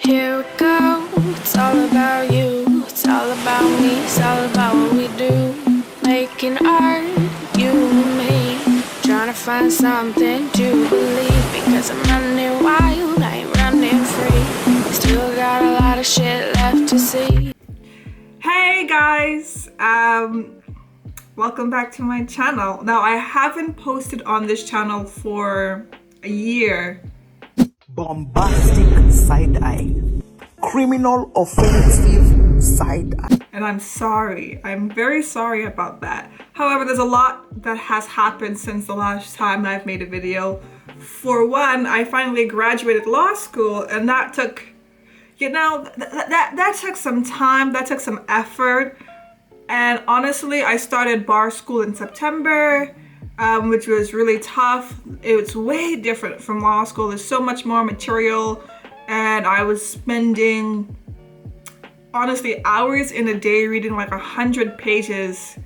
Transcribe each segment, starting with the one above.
Here we go, it's all about you, it's all about me, it's all about what we do. Making art, you and me, trying to find something to believe. Because I'm running wild, I ain't running free. Still got a lot of shit left to see. Hey guys, welcome back to my channel. Now I haven't posted on this channel for a year. Bombastic side-eye, criminal offensive side-eye. And I'm sorry, I'm very sorry about that. However, there's a lot that has happened since the last time I've made a video. For one, I finally graduated law school, and that took, you know, that took some time, that took some effort. And honestly, I started bar school in September, which was really tough. It was way different from law school. There's so much more material, and I was spending, honestly, hours in a day reading like 100 pages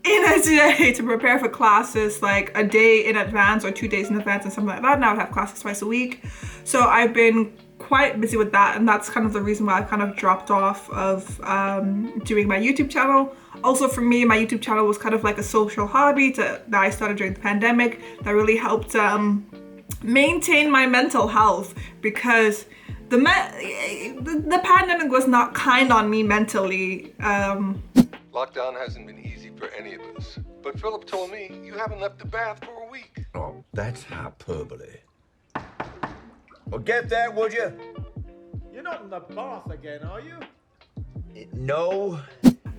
in a day to prepare for classes, like a day in advance or 2 days in advance and something like that. Now I would have classes twice a week. So I've been quite busy with that, and that's kind of the reason why I kind of dropped off of doing my YouTube channel. Also for me, my YouTube channel was kind of like a social hobby that I started during the pandemic that really helped maintain my mental health, because the pandemic was not kind on me mentally. Lockdown hasn't been easy for any of us, but Philip told me you haven't left the bath for a week. Oh, that's hyperbole. Well, get that, would you? You're not in the bath again, are you? No.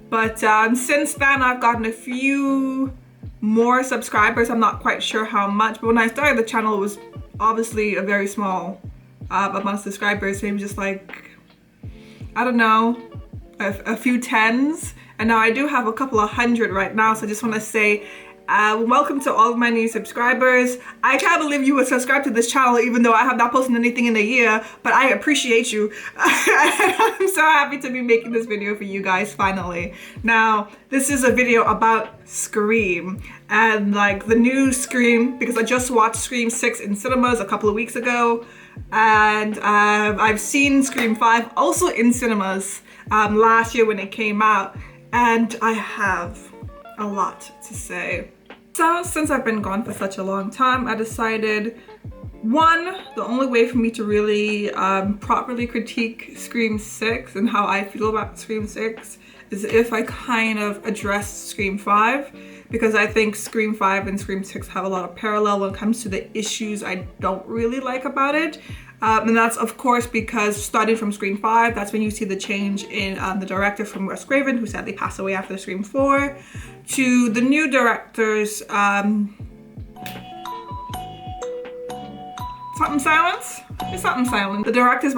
But since then, I've gotten a few more subscribers. I'm not quite sure how much, but when I started the channel, it was obviously a very small amount of subscribers, maybe just like, I don't know, a few tens. And now I do have a couple of hundred right now, so I just want to say welcome to all of my new subscribers. I can't believe you would subscribe to this channel even though I have not posted anything in a year, but I appreciate you. I'm so happy to be making this video for you guys finally. Now, this is a video about Scream, and like the new Scream, because I just watched Scream 6 in cinemas a couple of weeks ago, and I've seen Scream 5 also in cinemas last year when it came out, and I have a lot to say. So since I've been gone for such a long time, I decided, one, the only way for me to really properly critique Scream 6 and how I feel about Scream 6 is if I kind of address Scream 5, because I think Scream 5 and Scream 6 have a lot of parallel when it comes to the issues I don't really like about it. And that's of course because starting from Scream 5, that's when you see the change in the director from Wes Craven, who sadly passed away after Scream 4, to the new directors, something silence? It's something silent. The directors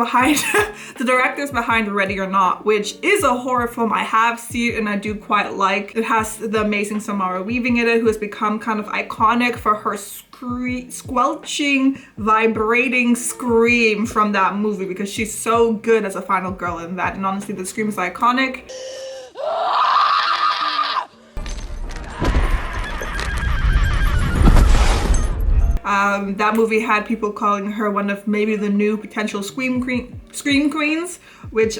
behind Ready or Not, which is a horror film. I have seen it and I do quite like. It has the amazing Samara Weaving in it, who has become kind of iconic for her squelching, vibrating scream from that movie, because she's so good as a final girl in that. And honestly, the scream is iconic. That movie had people calling her one of maybe the new potential scream queens, which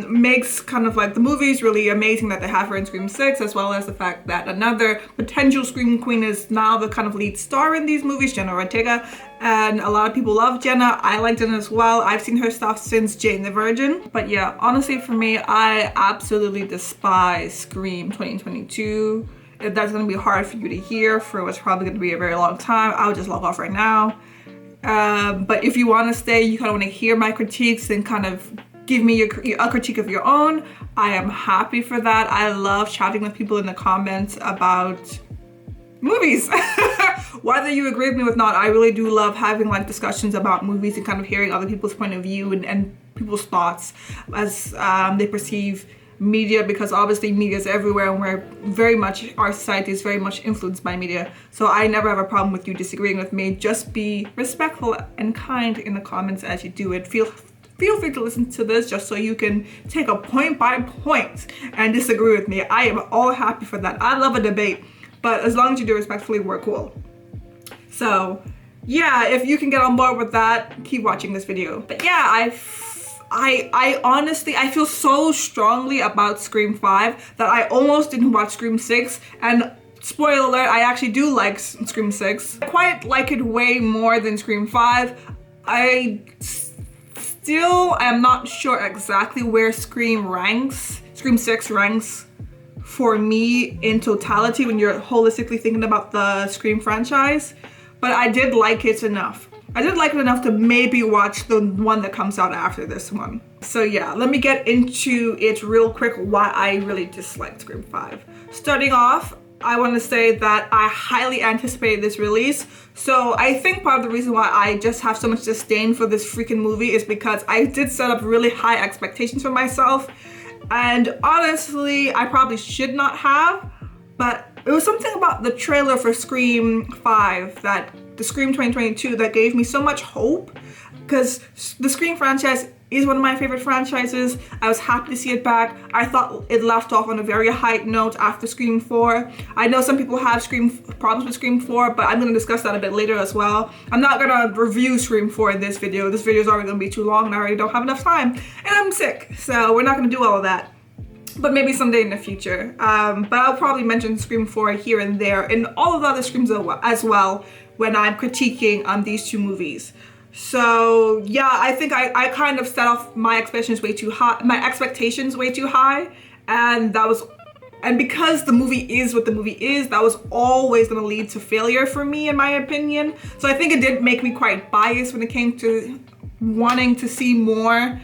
makes kind of like the movies really amazing that they have her in Scream 6, as well as the fact that another potential scream queen is now the kind of lead star in these movies, Jenna Ortega. And a lot of people love Jenna. I like Jenna as well. I've seen her stuff since Jane the Virgin. But yeah, honestly for me, I absolutely despise Scream 2022. If that's gonna be hard for you to hear for what's probably gonna be a very long time, I would just log off right now. But if you wanna stay, you kinda wanna hear my critiques and kind of give me a critique of your own, I am happy for that. I love chatting with people in the comments about movies. Whether you agree with me or not, I really do love having like discussions about movies and kind of hearing other people's point of view and people's thoughts as they perceive media, because obviously media is everywhere and our society is very much influenced by media. So I never have a problem with you disagreeing with me. Just be respectful and kind in the comments as you do it. Feel free to listen to this just so you can take a point by point and disagree with me. I am all happy for that. I love a debate, but as long as you do respectfully, we're cool. So yeah, if you can get on board with that, keep watching this video. But yeah, I honestly, I feel so strongly about Scream 5 that I almost didn't watch Scream 6, and spoiler alert, I actually do like Scream 6. I quite like it way more than Scream 5. I still am not sure exactly where Scream 6 ranks for me in totality when you're holistically thinking about the Scream franchise, but I did like it enough. I did like it enough to maybe watch the one that comes out after this one. So yeah, let me get into it real quick why I really disliked Scream 5. Starting off, I want to say that I highly anticipated this release. So I think part of the reason why I just have so much disdain for this freaking movie is because I did set up really high expectations for myself. And honestly, I probably should not have, but it was something about the trailer for Scream 5 the Scream 2022 that gave me so much hope, because the Scream franchise is one of my favorite franchises. I was happy to see it back. I thought it left off on a very high note after Scream 4. I know some people have problems with Scream 4, but I'm going to discuss that a bit later as well. I'm not going to review Scream 4 in this video. This video is already going to be too long and I already don't have enough time. And I'm sick, so we're not going to do all of that. But maybe someday in the future. But I'll probably mention Scream 4 here and there and all of the other Screams as well when I'm critiquing these two movies. So yeah, I think I kind of set off my expectations way too high, and because the movie is what the movie is, that was always going to lead to failure for me, in my opinion. So I think it did make me quite biased when it came to wanting to see more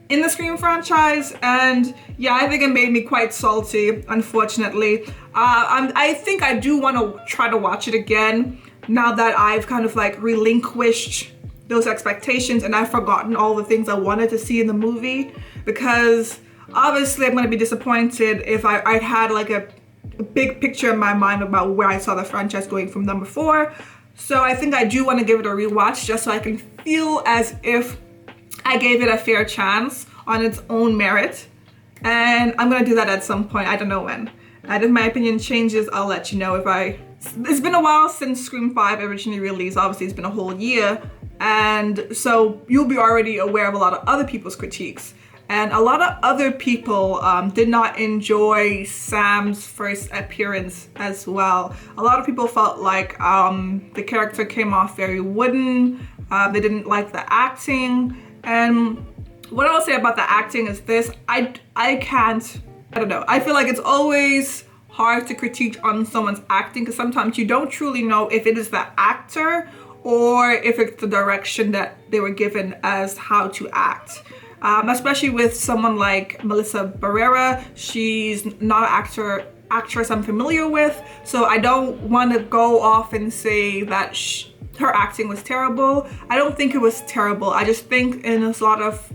in the Scream franchise, and yeah, I think it made me quite salty, unfortunately. I think I do want to try to watch it again now that I've kind of like relinquished those expectations and I've forgotten all the things I wanted to see in the movie, because obviously I'm going to be disappointed if I'd had like a big picture in my mind about where I saw the franchise going from number 4. So I think I do want to give it a rewatch just so I can feel as if I gave it a fair chance on its own merit, and I'm gonna do that at some point. I don't know when. And if my opinion changes, I'll let you know. It's been a while since Scream 5 originally released. Obviously, it's been a whole year, and so you'll be already aware of a lot of other people's critiques. And a lot of other people did not enjoy Sam's first appearance as well. A lot of people felt like the character came off very wooden. They didn't like the acting. And what I'll say about the acting is this: I don't know. I feel like it's always hard to critique on someone's acting because sometimes you don't truly know if it is the actor or if it's the direction that they were given as how to act. Especially with someone like Melissa Barrera. She's not an actress I'm familiar with, so I don't want to go off and say that her acting was terrible. I don't think it was terrible. I just think in a lot of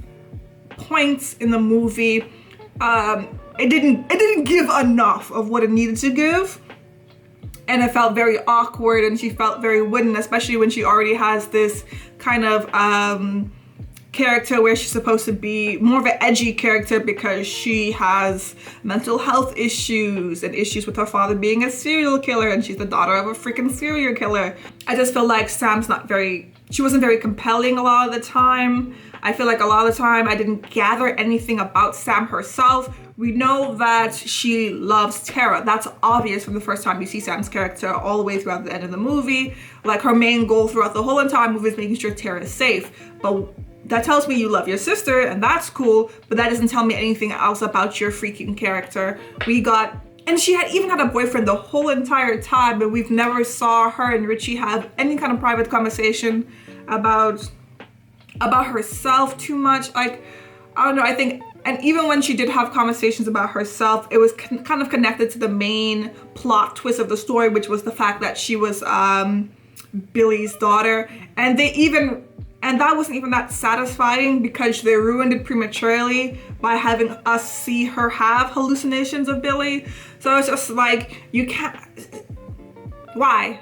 points in the movie, it didn't give enough of what it needed to give, and it felt very awkward, and she felt very wooden, especially when she already has this kind of character where she's supposed to be more of an edgy character because she has mental health issues and issues with her father being a serial killer, and she's the daughter of a freaking serial killer. I just feel like she wasn't very compelling a lot of the time. I feel like a lot of the time I didn't gather anything about Sam herself. We know that she loves Tara. That's obvious from the first time you see Sam's character all the way throughout the end of the movie. Like, her main goal throughout the whole entire movie is making sure Tara is safe. But that tells me you love your sister, and that's cool, but that doesn't tell me anything else about your freaking character. And she even had a boyfriend the whole entire time, but we've never saw her and Richie have any kind of private conversation about herself too much. Like, I don't know, I think, and even when she did have conversations about herself, it was kind of connected to the main plot twist of the story, which was the fact that she was Billy's daughter, and that wasn't even that satisfying because they ruined it prematurely by having us see her have hallucinations of Billy. So it's just like, you can't, why?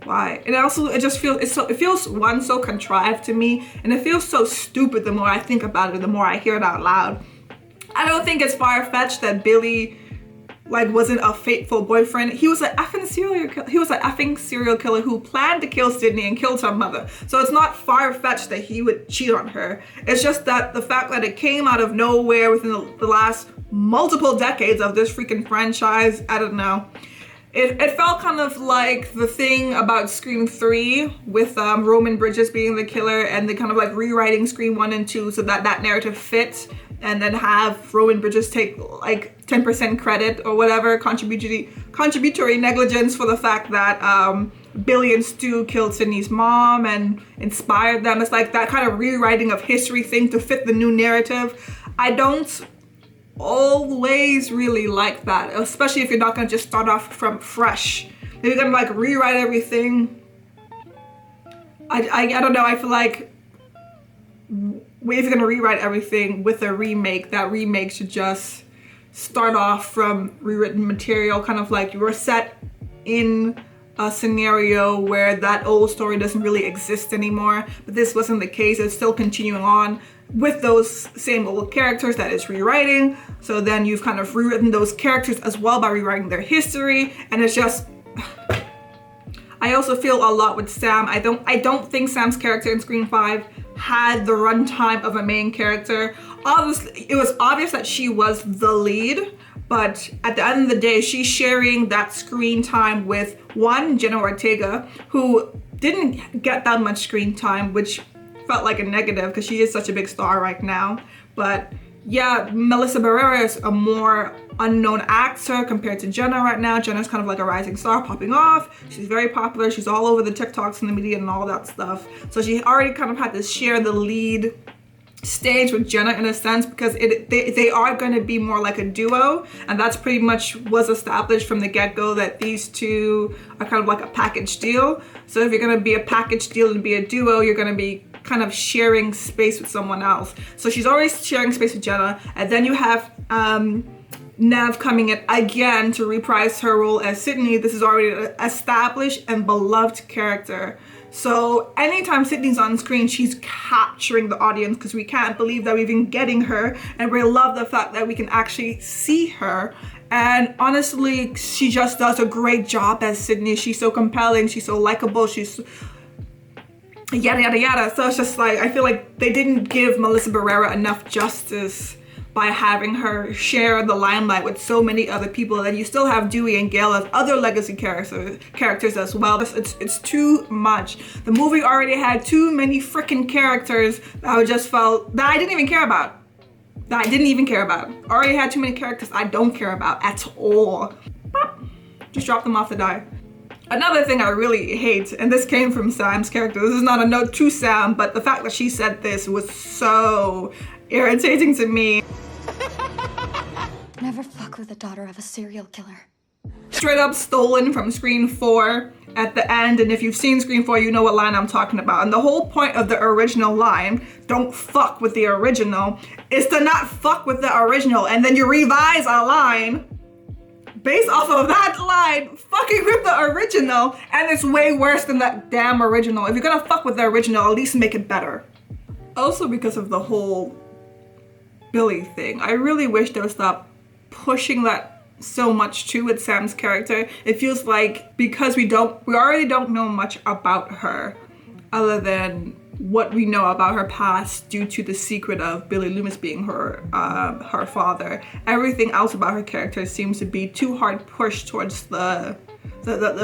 And also it feels one, so contrived to me, and it feels so stupid the more I think about it, the more I hear it out loud. I don't think it's far-fetched that Billy like wasn't a faithful boyfriend. He was an effing serial killer. He was an effing serial killer who planned to kill Sydney and killed her mother. So it's not far-fetched that he would cheat on her. It's just that the fact that it came out of nowhere within the last multiple decades of this freaking franchise, I don't know. It felt kind of like the thing about Scream 3 with Roman Bridges being the killer, and they kind of like rewriting Scream 1 and 2 so that that narrative fits, and then have Roman Bridges take like 10% credit or whatever, contributory negligence for the fact that Billy and Stu killed Sydney's mom and inspired them. It's like that kind of rewriting of history thing to fit the new narrative. I don't always really like that, especially if you're not gonna just start off from fresh. If you're gonna like rewrite everything, I don't know, I feel like if you're gonna rewrite everything with a remake, that remake should just start off from rewritten material, kind of like you were set in a scenario where that old story doesn't really exist anymore, but this wasn't the case. It's still continuing on with those same old characters that it's rewriting. So then you've kind of rewritten those characters as well by rewriting their history, and it's just, I also feel a lot with Sam. I don't think Sam's character in Scream 5 had the runtime of a main character. Obviously, it was obvious that she was the lead, but at the end of the day, she's sharing that screen time with one, Jenna Ortega, who didn't get that much screen time, which felt like a negative because she is such a big star right now. But yeah, Melissa Barrera is a more unknown actor compared to Jenna right now. Jenna's kind of like a rising star popping off. She's very popular. She's all over the TikToks and the media and all that stuff. So she already kind of had to share the lead stage with Jenna in a sense, because they are going to be more like a duo, and that's pretty much was established from the get-go that these two are kind of like a package deal. So if you're going to be a package deal and be a duo, you're going to be kind of sharing space with someone else. So she's already sharing space with Jenna, and then you have Nev coming in again to reprise her role as Sydney. This is already an established and beloved character. So anytime Sydney's on screen, she's capturing the audience because we can't believe that we've been getting her, and we love the fact that we can actually see her. And honestly, she just does a great job as Sydney. She's so compelling, she's so likable, she's yada yada yada. So it's just like, I feel like they didn't give Melissa Barrera enough justice by having her share the limelight with so many other people. And you still have Dewey and Gail as other legacy characters as well. It's too much. The movie already had too many freaking characters that I just felt that I didn't even care about. Already had too many characters I don't care about at all. Just drop them off to die. Another thing I really hate, and this came from Sam's character, this is not a note to Sam, but the fact that she said this was so irritating to me. Never fuck with the daughter of a serial killer. Straight up stolen from Scream 4 at the end, and if you've seen Scream 4, you know what line I'm talking about. And the whole point of the original line, don't fuck with the original, is to not fuck with the original, and then you revise a line based off of that line, fucking with the original, and it's way worse than that damn original. If you're gonna fuck with the original, at least make it better. Also, because of the whole Billy thing, I really wish they would stop pushing that so much too with Sam's character. It feels like because we already don't know much about her other than what we know about her past due to the secret of Billy Loomis being her father. Everything else about her character seems to be too hard pushed towards the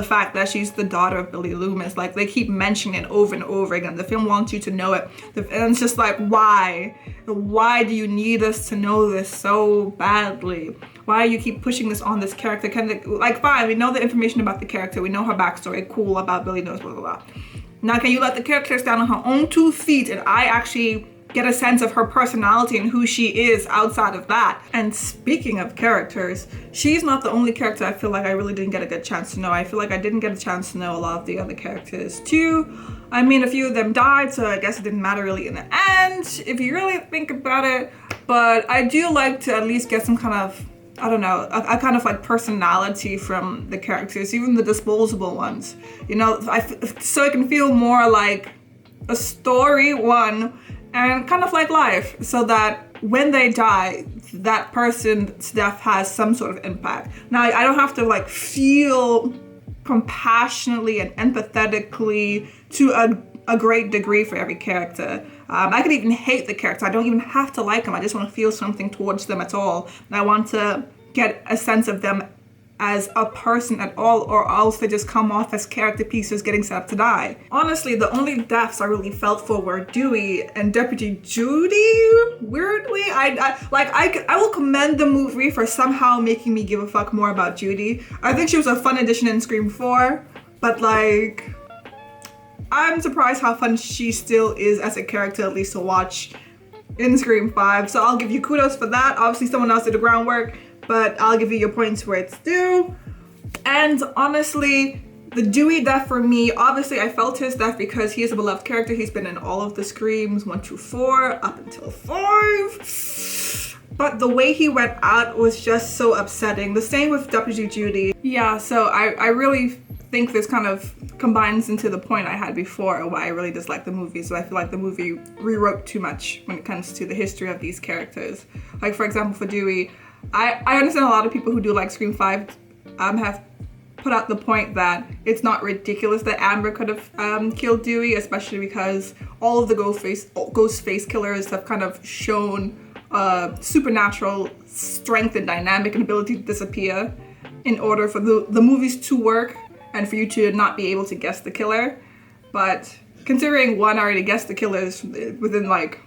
fact that she's the daughter of Billy Loomis. Like, they keep mentioning it over and over again. The film wants you to know it. And it's just like, why? Why do you need us to know this so badly? Why do you keep pushing this on this character? Like, fine, we know the information about the character. We know her backstory. Cool, about Billy Loomis, blah, blah, blah. Now, can you let the character stand on her own 2 feet and I actually get a sense of her personality and who she is outside of that? And speaking of characters, she's not the only character I feel like I really didn't get a good chance to know. I feel like I didn't get a chance to know a lot of the other characters too. I mean, a few of them died, so I guess it didn't matter really in the end, if you really think about it. But I do like to at least get some kind of, I don't know, a kind of like personality from the characters, even the disposable ones. You know, so it can feel more like a story, one, And kind of like life, so that when they die, that person's death has some sort of impact. Now, I don't have to like feel compassionately and empathetically to a great degree for every character. I could even hate the character. I don't even have to like them. I just want to feel something towards them at all. And I want to get a sense of them as a person at all, or else they just come off as character pieces getting set up to die. Honestly, the only deaths I really felt for were Dewey and Deputy Judy. Weirdly, I will commend the movie for somehow making me give a fuck more about Judy. I think she was a fun addition in Scream 4, but like, I'm surprised how fun she still is as a character, at least to watch in Scream 5. So I'll give you kudos for that. Obviously, someone else did the groundwork, but I'll give you your points where it's due. And honestly, the Dewey death for me, obviously I felt his death because he is a beloved character. He's been in all of the Screams, 1 through 4, up until 5. But the way he went out was just so upsetting. The same with Deputy Judy. Yeah, so I really think this kind of combines into the point I had before why I really dislike the movie. So I feel like the movie rewrote too much when it comes to the history of these characters. Like, for example, for Dewey, I understand a lot of people who do like Scream 5 have put out the point that it's not ridiculous that Amber could have killed Dewey, especially because all of the ghost face killers have kind of shown supernatural strength and dynamic and ability to disappear in order for the movies to work and for you to not be able to guess the killer. But considering one already guessed the killers within like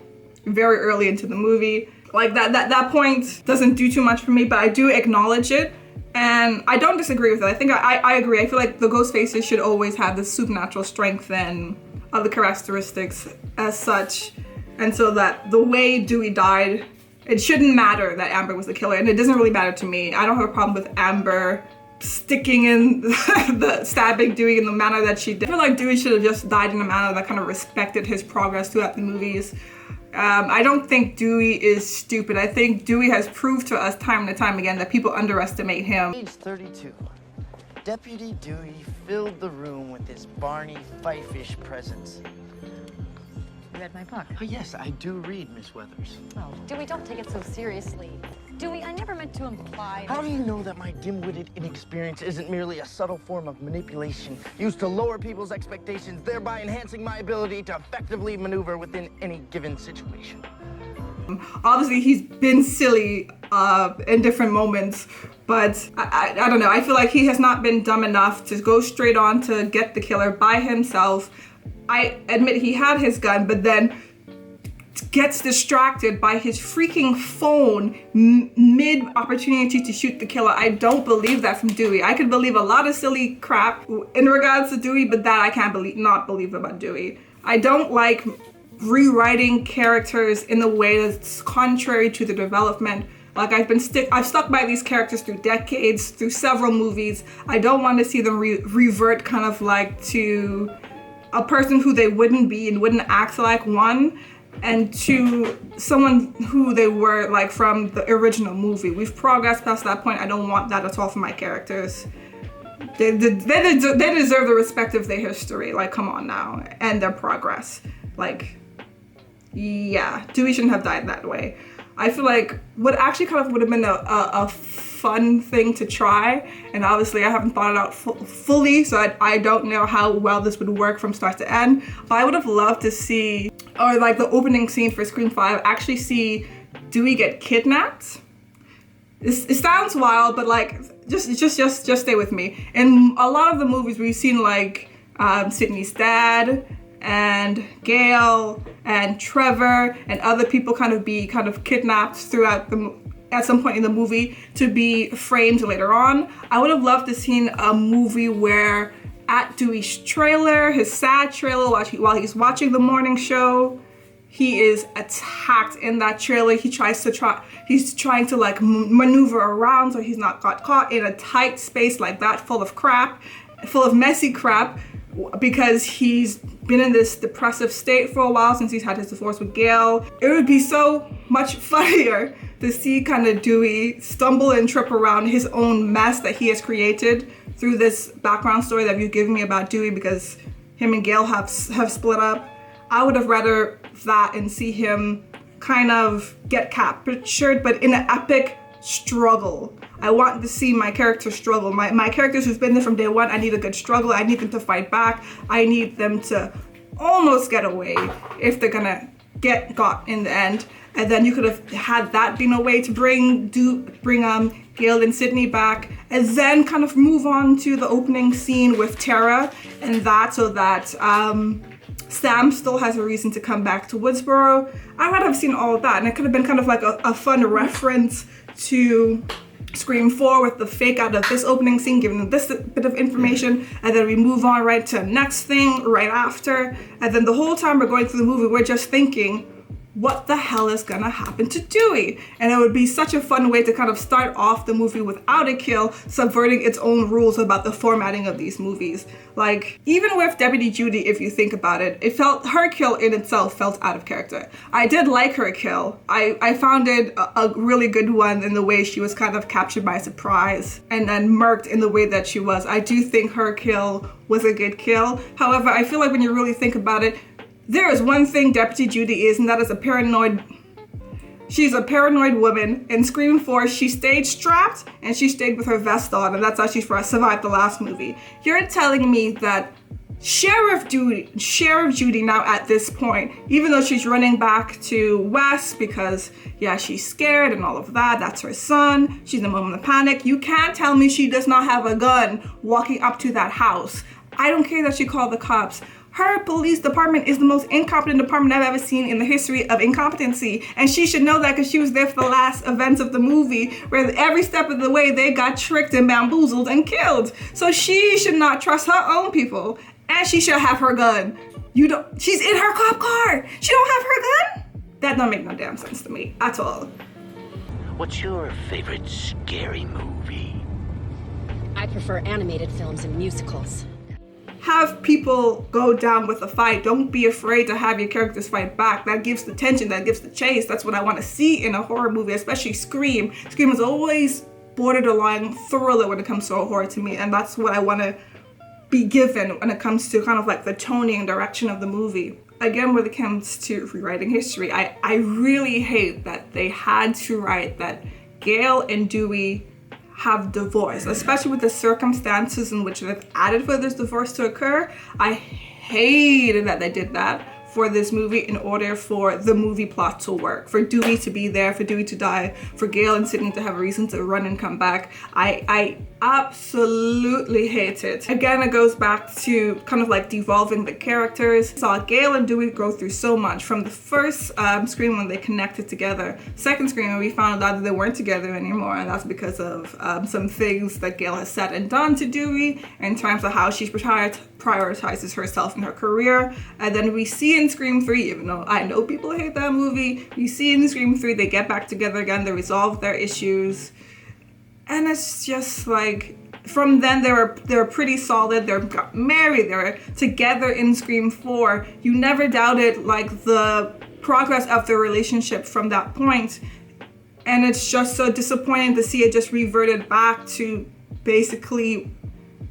very early into the movie, like that point doesn't do too much for me, but I do acknowledge it. And I don't disagree with it. I think I agree. I feel like the ghost faces should always have the supernatural strength and other characteristics as such. And so that the way Dewey died, it shouldn't matter that Amber was the killer. And it doesn't really matter to me. I don't have a problem with Amber sticking in the stabbing Dewey in the manner that she did. I feel like Dewey should have just died in a manner that kind of respected his progress throughout the movies. I don't think Dewey is stupid. I think Dewey has proved to us time and time again that people underestimate him. Age 32, Deputy Dewey filled the room with his Barney Fife-ish presence. You read my book? Oh, yes, I do read, Miss Weathers. Oh, Dewey, don't take it so seriously. Dewey, I never meant to imply How do you know that my dim-witted inexperience isn't merely a subtle form of manipulation used to lower people's expectations, thereby enhancing my ability to effectively maneuver within any given situation? Obviously, he's been silly in different moments, but I don't know. I feel like he has not been dumb enough to go straight on to get the killer by himself. I admit he had his gun, but then gets distracted by his freaking phone mid opportunity to shoot the killer. I don't believe that from Dewey. I could believe a lot of silly crap in regards to Dewey, but that I can't not believe about Dewey. I don't like rewriting characters in a way that's contrary to the development. Like I've stuck by these characters through decades, through several movies. I don't want to see them revert kind of like to a person who they wouldn't be and wouldn't act like, one, and to someone who they were like from the original movie. We've progressed past that point. I don't want that at all for my characters. They deserve the respect of their history. Like, come on now, and their progress. Like, yeah, Dewey shouldn't have died that way. I feel like what actually kind of would have been a fun thing to try, and obviously I haven't thought it out fully, so I don't know how well this would work from start to end, but I would have loved to see, or like the opening scene for Scream 5, actually see Dewey get kidnapped. It sounds wild, but like, just stay with me. In a lot of the movies we've seen like Sydney's dad, and Gail and Trevor and other people kind of kidnapped throughout at some point in the movie to be framed later on. I would have loved to seen a movie where at Dewey's trailer, his sad trailer, while he's watching the morning show, he is attacked in that trailer. He's trying to like maneuver around so he's not got caught in a tight space like that, full of messy crap, because he's been in this depressive state for a while since he's had his divorce with Gail. It would be so much funnier to see kind of Dewey stumble and trip around his own mess that he has created through this background story that you've given me about Dewey, because him and Gail have split up. I would have rather that and see him kind of get captured, but in an epic struggle. I want to see my character struggle. My characters who've been there from day one, I need a good struggle. I need them to fight back. I need them to almost get away if they're gonna get got in the end. And then you could have had that being a way to bring Gale and Sydney back, and then kind of move on to the opening scene with Tara and that, so that Sam still has a reason to come back to Woodsboro. I would have seen all of that, and it could have been kind of like a fun reference to Scream 4 with the fake out of this opening scene, giving them this bit of information, and then we move on right to the next thing right after. And then the whole time we're going through the movie, we're just thinking, what the hell is gonna happen to Dewey? And it would be such a fun way to kind of start off the movie without a kill, subverting its own rules about the formatting of these movies. Like, even with Deputy Judy, if you think about it, her kill in itself felt out of character. I did like her kill. I found it a really good one in the way she was kind of captured by surprise and then murked in the way that she was. I do think her kill was a good kill. However, I feel like when you really think about it, there is one thing Deputy Judy is, and that is she's a paranoid woman. In Scream 4, she stayed strapped and she stayed with her vest on, and that's how she survived the last movie. You're telling me that Sheriff Judy now at this point, even though she's running back to West because, yeah, she's scared and all of that, that's her son, she's in a moment of panic, you can't tell me she does not have a gun walking up to that house. I don't care that she called the cops. Her police department is the most incompetent department I've ever seen in the history of incompetency. And she should know that because she was there for the last events of the movie, where every step of the way they got tricked and bamboozled and killed. So she should not trust her own people. And she should have her gun. She's in her cop car. She don't have her gun? That don't make no damn sense to me at all. What's your favorite scary movie? I prefer animated films and musicals. Have people go down with a fight. Don't be afraid to have your characters fight back. That gives the tension, that gives the chase. That's what I want to see in a horror movie, especially Scream. Scream is always borderline thriller when it comes to a horror to me, and that's what I want to be given when it comes to kind of like the toning and direction of the movie. Again, when it comes to rewriting history, I really hate that they had to write that Gale and Dewey have divorced, especially with the circumstances in which they've added for this divorce to occur. I hated that they did that for this movie in order for the movie plot to work, for Dewey to be there, for Dewey to die, for Gale and Sydney to have a reason to run and come back. I absolutely hate it. Again, it goes back to kind of like devolving the characters. Saw Gale and Dewey go through so much from the first Scream when they connected together. Second Scream when we found out that they weren't together anymore, and that's because of some things that Gale has said and done to Dewey in terms of how she prioritizes herself and her career. And then we see in Scream 3, even though I know people hate that movie, you see in Scream 3 they get back together again, they resolve their issues. And it's just like, from then they were pretty solid. They got married, they were together in Scream 4. You never doubted like the progress of their relationship from that point. And it's just so disappointing to see it just reverted back to basically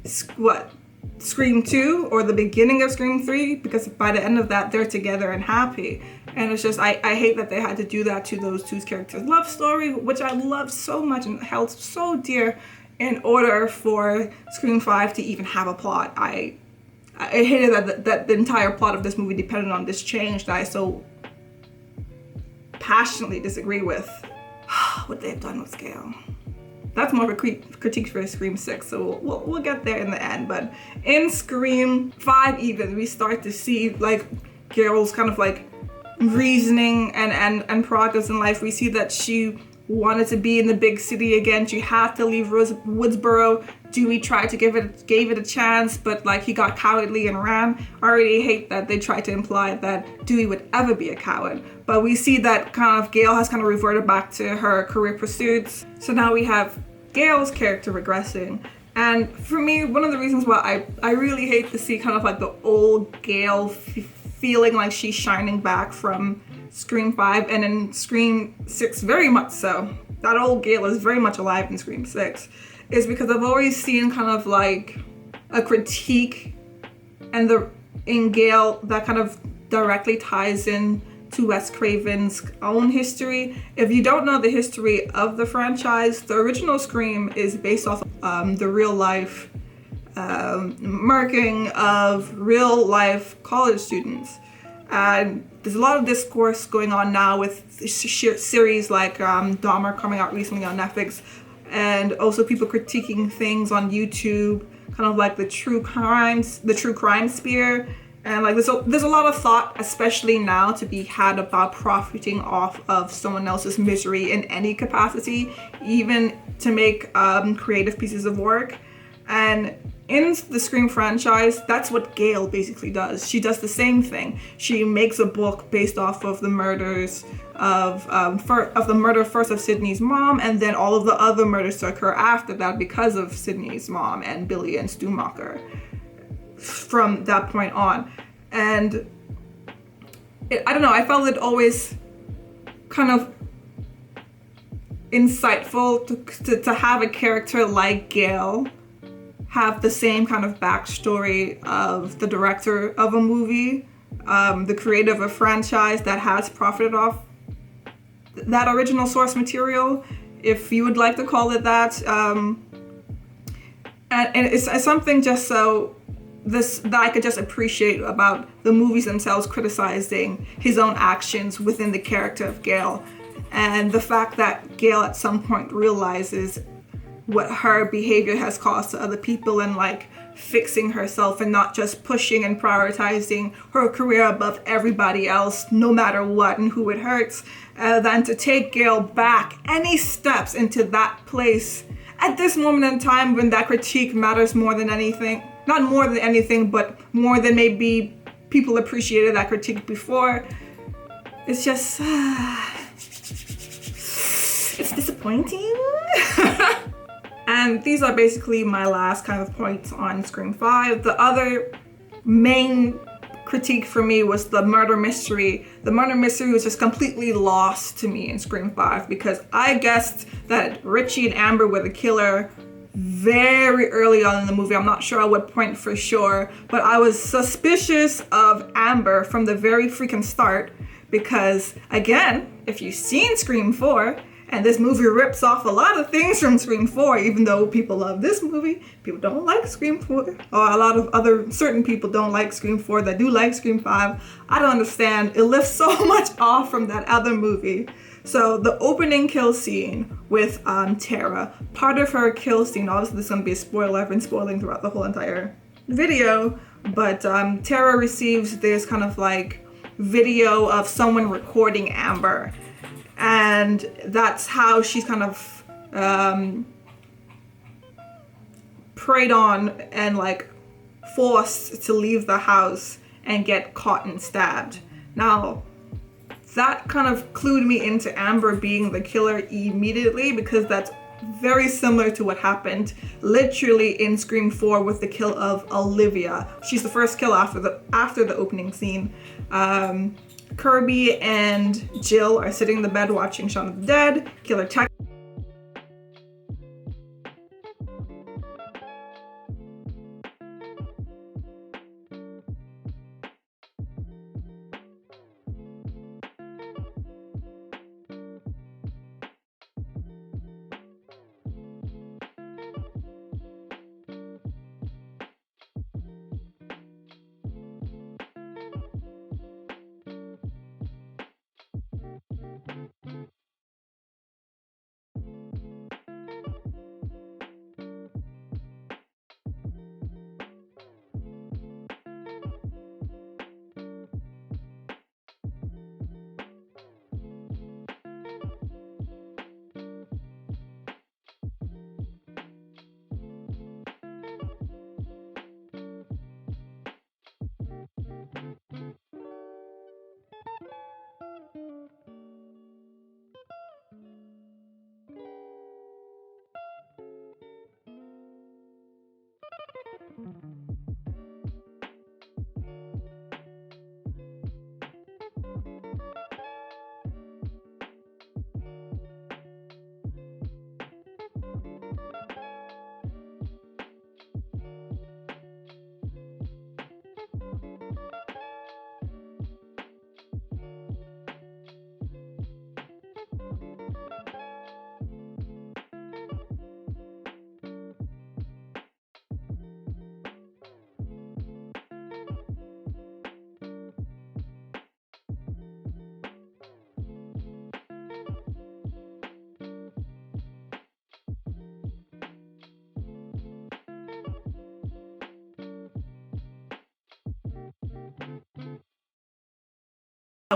Scream 2 or the beginning of Scream 3, because by the end of that they're together and happy. And it's just, I hate that they had to do that to those two characters' love story, which I loved so much and held so dear, in order for Scream 5 to even have a plot. I hated that the entire plot of this movie depended on this change that I so passionately disagree with. What they've done with Gale. That's more of a critique for Scream 6, so we'll get there in the end. But in Scream 5 even, we start to see like Gale's kind of like reasoning and progress in life. We see that she wanted to be in the big city again. She had to leave Woodsboro. Dewey tried to gave it a chance, but like he got cowardly and ran. I already hate that they tried to imply that Dewey would ever be a coward. But we see that kind of Gale has kind of reverted back to her career pursuits. So now we have Gale's character regressing. And for me, one of the reasons why I really hate to see kind of like the old Gale feeling like she's shining back from Scream 5 and in Scream 6 very much so. That old Gale is very much alive in Scream 6. Is because I've always seen kind of like a critique in Gale that kind of directly ties in to Wes Craven's own history. If you don't know the history of the franchise, the original Scream is based off the real life murking of real life college students. And there's a lot of discourse going on now with series like Dahmer coming out recently on Netflix, and also people critiquing things on YouTube, kind of like the true crime sphere. And like there's a lot of thought, especially now, to be had about profiting off of someone else's misery in any capacity, even to make creative pieces of work. And in the Scream franchise, that's what Gail basically does. She does the same thing. She makes a book based off of the murders of the murder first of Sydney's mom, and then all of the other murders to occur after that because of Sydney's mom and Billy and Stumacher from that point on. And I don't know, I felt it always kind of insightful to have a character like Gail have the same kind of backstory of the director of a movie, the creator of a franchise that has profited off that original source material, if you would like to call it that. And it's something just so that I could just appreciate about the movies themselves, criticizing his own actions within the character of Gail, and the fact that Gail at some point realizes what her behavior has caused to other people, and like fixing herself and not just pushing and prioritizing her career above everybody else, no matter what and who it hurts, than to take Gail back any steps into that place at this moment in time when that critique matters more than anything. Not more than anything, but more than maybe people appreciated that critique before. It's just, it's disappointing. And these are basically my last kind of points on Scream 5. The other main critique for me was the murder mystery. The murder mystery was just completely lost to me in Scream 5 because I guessed that Richie and Amber were the killer very early on in the movie. I'm not sure at what point for sure, but I was suspicious of Amber from the very freaking start because, again, if you've seen Scream 4, and this movie rips off a lot of things from Scream 4, even though people love this movie, people don't like Scream 4. Or a lot of other certain people don't like Scream 4 that do like Scream 5. I don't understand. It lifts so much off from that other movie. So the opening kill scene with Tara, part of her kill scene, obviously this is going to be a spoiler, I've been spoiling throughout the whole entire video, but Tara receives this kind of like video of someone recording Amber. And that's how she's kind of preyed on and like forced to leave the house and get caught and stabbed. Now, that kind of clued me into Amber being the killer immediately because that's very similar to what happened literally in Scream 4 with the kill of Olivia. She's the first kill after the opening scene. Kirby and Jill are sitting in the bed watching Shaun of the Dead. Killer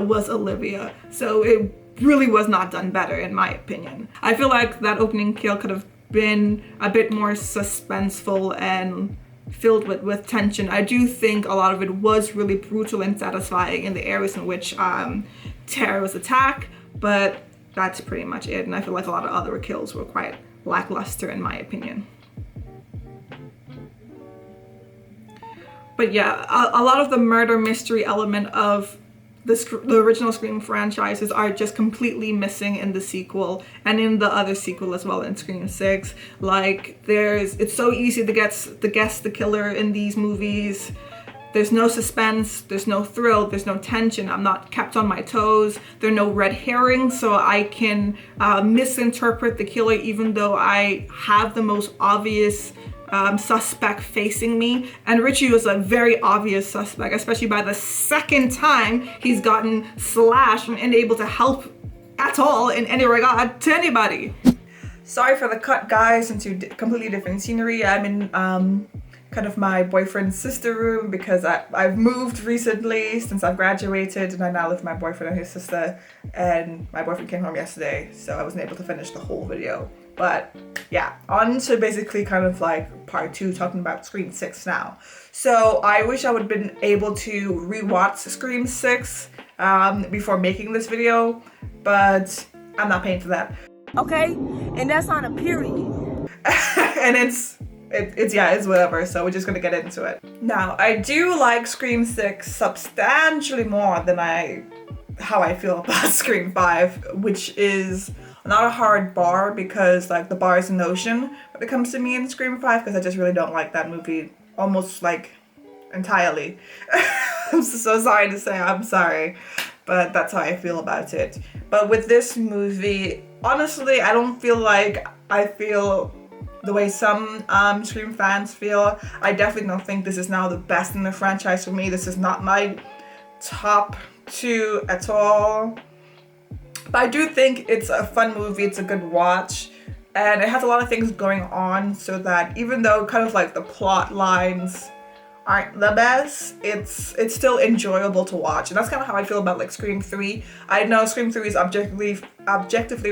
was Olivia. So it really was not done better in my opinion. I feel like that opening kill could have been a bit more suspenseful and filled with tension. I do think a lot of it was really brutal and satisfying in the areas in which Tara was attacked, but that's pretty much it. And I feel like a lot of other kills were quite lackluster in my opinion. But yeah, a lot of the murder mystery element of the original Scream franchises are just completely missing in the sequel and in the other sequel as well, in Scream 6. Like, it's so easy to guess the killer in these movies. There's no suspense, there's no thrill, there's no tension. I'm not kept on my toes. There are no red herrings, so I can misinterpret the killer even though I have the most obvious suspect facing me. And Richie was a very obvious suspect, especially by the second time he's gotten slashed and unable to help at all in any regard to anybody. Sorry for the cut, guys, into completely different scenery. I'm in kind of my boyfriend's sister room because I've moved recently since I've graduated, and I now live with my boyfriend and his sister, and my boyfriend came home yesterday, so I wasn't able to finish the whole video. But yeah, on to basically kind of like part 2, talking about Scream 6 now. So I wish I would have been able to rewatch Scream 6 before making this video, but I'm not paying for that. Okay, and that's on a period. And it's whatever, so we're just gonna get into it. Now, I do like Scream 6 substantially more than how I feel about Scream 5, which is not a hard bar because like the bar is an ocean when it comes to me in Scream 5, because I just really don't like that movie almost like entirely. I'm so sorry to say, I'm sorry, but that's how I feel about it. But with this movie, honestly, I don't feel like I feel the way some Scream fans feel. I definitely don't think this is now the best in the franchise for me. This is not my top 2 at all. But I do think it's a fun movie, it's a good watch, and it has a lot of things going on, so that even though kind of like the plot lines aren't the best, it's still enjoyable to watch. And that's kind of how I feel about like Scream 3. I know Scream 3 is objectively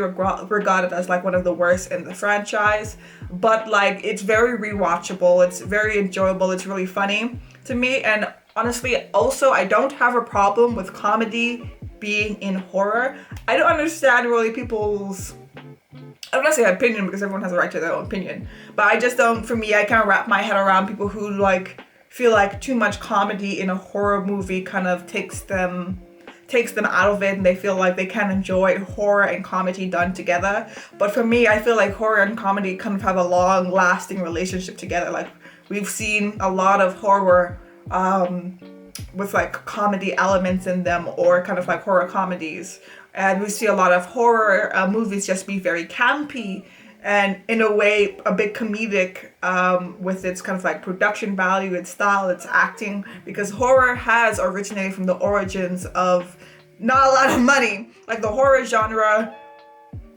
regarded as like one of the worst in the franchise, but like it's very rewatchable, it's very enjoyable, it's really funny to me. And honestly, also, I don't have a problem with comedy being in horror. I don't understand really people's, I don't want to say opinion because everyone has a right to their own opinion, but I just don't, for me, I can't wrap my head around people who like feel like too much comedy in a horror movie kind of takes them out of it, and they feel like they can't enjoy horror and comedy done together. But for me, I feel like horror and comedy kind of have a long lasting relationship together. Like, we've seen a lot of horror with like comedy elements in them, or kind of like horror comedies, and we see a lot of horror movies just be very campy and in a way a bit comedic with its kind of like production value, its style, its acting, because horror has originated from the origins of not a lot of money. Like the horror genre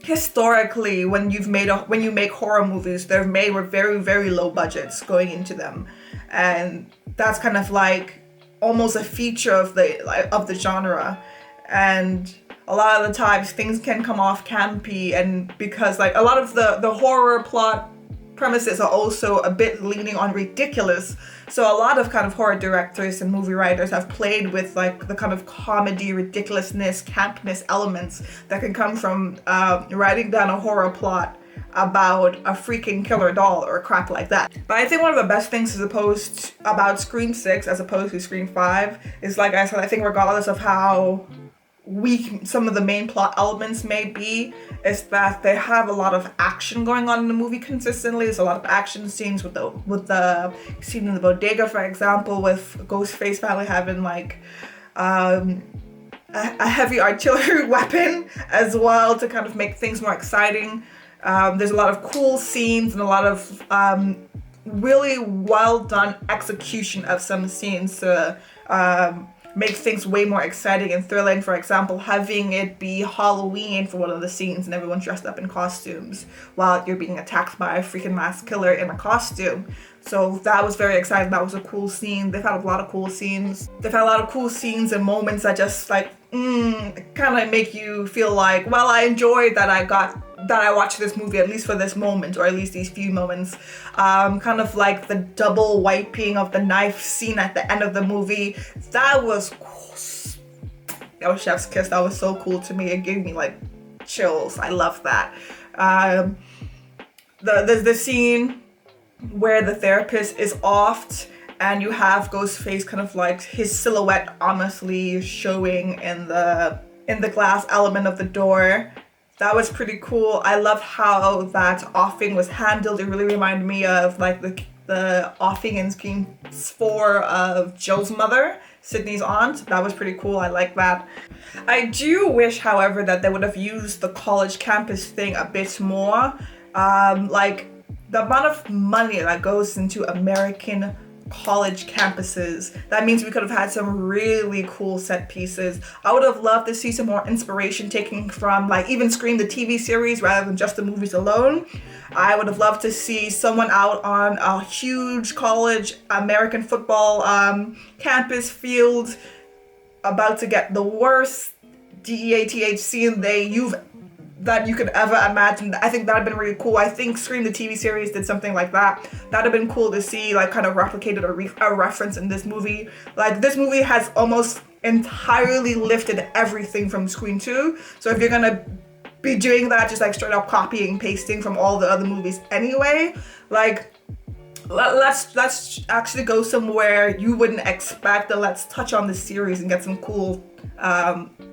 historically, when you make horror movies, they're made with very, very low budgets going into them, and that's kind of like almost a feature of the genre. And a lot of the times things can come off campy, and because like a lot of the horror plot premises are also a bit leaning on ridiculous, so a lot of kind of horror directors and movie writers have played with like the kind of comedy, ridiculousness, campness elements that can come from writing down a horror plot about a freaking killer doll or crap like that. But I think one of the best things about Scream 6 as opposed to Scream 5 is, like I said, I think regardless of how weak some of the main plot elements may be, is that they have a lot of action going on in the movie consistently. There's a lot of action scenes with the scene in the bodega, for example, with Ghostface finally having like a heavy artillery weapon as well to kind of make things more exciting. There's a lot of cool scenes and a lot of really well done execution of some scenes to makes things way more exciting and thrilling. For example, having it be Halloween for one of the scenes and everyone dressed up in costumes while you're being attacked by a freaking masked killer in a costume. So that was very exciting. That was a cool scene. They've had a lot of cool scenes. They've had a lot of cool scenes and moments that just like kind of make you feel like, well, I enjoyed that I watched this movie, at least for this moment, or at least these few moments. Kind of like the double wiping of the knife scene at the end of the movie. That was cool. That was chef's kiss. That was so cool to me. It gave me like chills. I love that. The scene where the therapist is offed and you have Ghostface kind of like his silhouette honestly showing in the glass element of the door. That was pretty cool. I love how that offing was handled. It really reminded me of like the offing in Scream 4 of Joe's mother, Sydney's aunt. That was pretty cool. I like that. I do wish, however, that they would have used the college campus thing a bit more. Like the amount of money that goes into American college campuses, that means we could have had some really cool set pieces. I would have loved to see some more inspiration taken from like even Scream the TV series rather than just the movies alone. I would have loved to see someone out on a huge college American football campus field about to get the worst DEATH scene that you could ever imagine. I think that'd been really cool. I think Scream the TV series did something like that. That'd have been cool to see, like kind of replicated a reference in this movie. Like this movie has almost entirely lifted everything from Scream 2. So if you're gonna be doing that, just like straight up copying and pasting from all the other movies anyway, like let's actually go somewhere you wouldn't expect, and let's touch on the series and get some cool